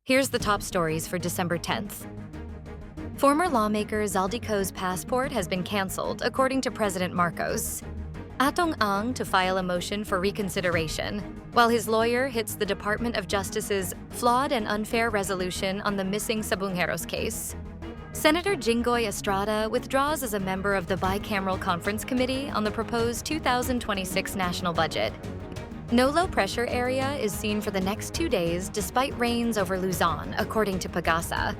Here's the top stories for December 10th. Former lawmaker Zaldy Co's passport has been canceled, according to President Marcos. Atong Ang to file a motion for reconsideration, while his lawyer hits the Department of Justice's flawed and unfair resolution on the missing sabungeros case. Senator Jinggoy Estrada withdraws as a member of the Bicameral Conference Committee on the proposed 2026 national budget. No low-pressure area is seen for the next 2 days despite rains over Luzon, according to PAGASA.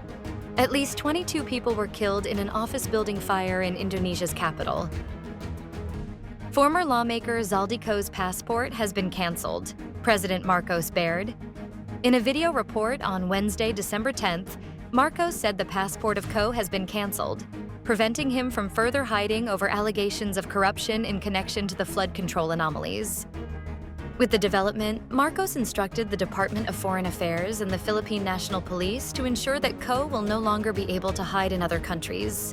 At least 22 people were killed in an office building fire in Indonesia's capital. Former lawmaker Zaldy Co's passport has been canceled, President Marcos bared. In a video report on Wednesday, December 10th, Marcos said the passport of Co has been canceled, preventing him from further hiding over allegations of corruption in connection to the flood control anomalies. With the development, Marcos instructed the Department of Foreign Affairs and the Philippine National Police to ensure that Co will no longer be able to hide in other countries.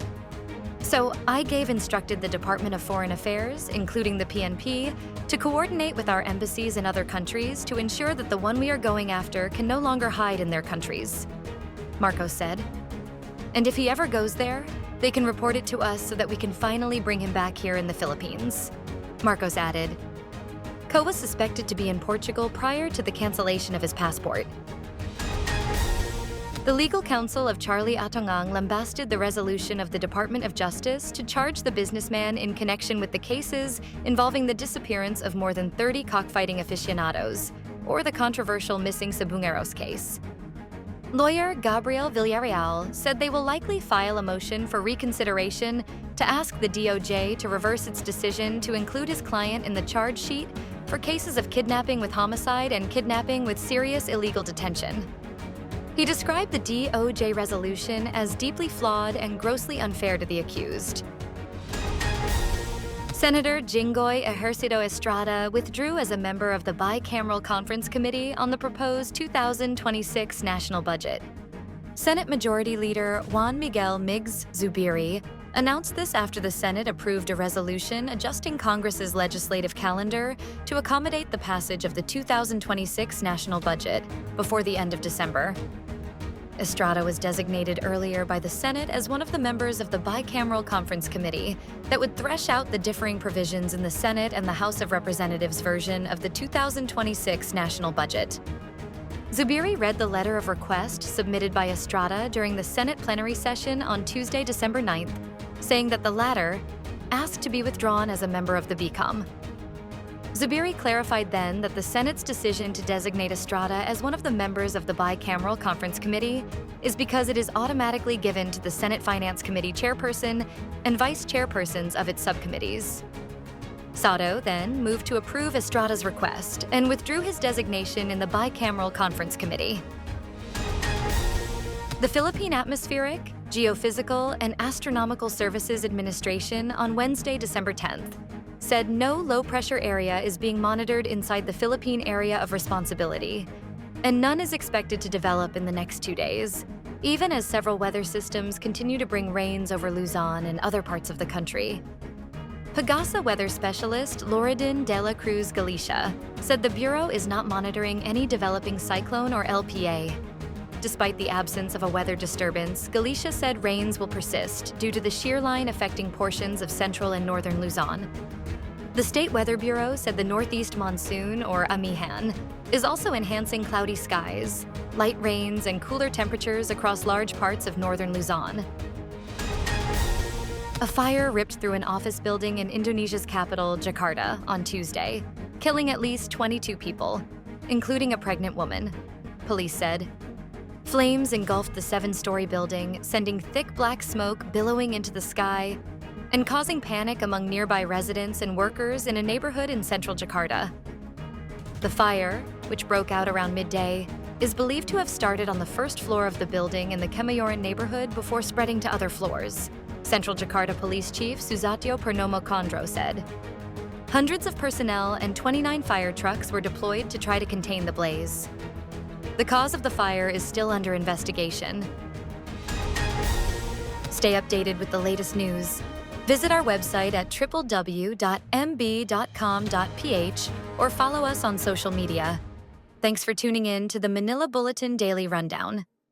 So I instructed the Department of Foreign Affairs, including the PNP, to coordinate with our embassies in other countries to ensure that the one we are going after can no longer hide in their countries, Marcos said. And if he ever goes there, they can report it to us so that we can finally bring him back here in the Philippines, Marcos added. Co was suspected to be in Portugal prior to the cancellation of his passport. The legal counsel of Charlie Atong Ang lambasted the resolution of the Department of Justice to charge the businessman in connection with the cases involving the disappearance of more than 30 cockfighting aficionados, or the controversial missing sabungeros case. Lawyer Gabriel Villarreal said they will likely file a motion for reconsideration to ask the DOJ to reverse its decision to include his client in the charge sheet for cases of kidnapping with homicide and kidnapping with serious illegal detention. He described the DOJ resolution as deeply flawed and grossly unfair to the accused. Senator Jinggoy Estrada withdrew as a member of the Bicameral Conference Committee on the proposed 2026 national budget. Senate Majority Leader Juan Miguel Migs Zubiri announced this after the Senate approved a resolution adjusting Congress's legislative calendar to accommodate the passage of the 2026 national budget before the end of December. Estrada was designated earlier by the Senate as one of the members of the Bicameral Conference Committee that would thresh out the differing provisions in the Senate and the House of Representatives version of the 2026 national budget. Zubiri read the letter of request submitted by Estrada during the Senate plenary session on Tuesday, December 9th, saying that the latter asked to be withdrawn as a member of the bicam. Zubiri clarified then that the Senate's decision to designate Estrada as one of the members of the Bicameral Conference Committee is because it is automatically given to the Senate Finance Committee chairperson and vice chairpersons of its subcommittees. Sato then moved to approve Estrada's request and withdrew his designation in the Bicameral Conference Committee. The Philippine Atmospheric, Geophysical, and Astronomical Services Administration on Wednesday, December 10th, said no low-pressure area is being monitored inside the Philippine Area of Responsibility, and none is expected to develop in the next 2 days, even as several weather systems continue to bring rains over Luzon and other parts of the country. PAGASA weather specialist Loredin de la Cruz Galicia said the Bureau is not monitoring any developing cyclone or LPA. Despite the absence of a weather disturbance, Galicia said rains will persist due to the shear line affecting portions of central and northern Luzon. The State Weather Bureau said the northeast monsoon, or amihan, is also enhancing cloudy skies, light rains, and cooler temperatures across large parts of northern Luzon. A fire ripped through an office building in Indonesia's capital, Jakarta, on Tuesday, killing at least 22 people, including a pregnant woman, police said. Flames engulfed the 7-story building, sending thick black smoke billowing into the sky and causing panic among nearby residents and workers in a neighborhood in central Jakarta. The fire, which broke out around midday, is believed to have started on the first floor of the building in the Kemayoran neighborhood before spreading to other floors, Central Jakarta Police Chief Susatyo Purnomo Kondro said. Hundreds of personnel and 29 fire trucks were deployed to try to contain the blaze. The cause of the fire is still under investigation. Stay updated with the latest news. Visit our website at www.mb.com.ph or follow us on social media. Thanks for tuning in to the Manila Bulletin Daily Rundown.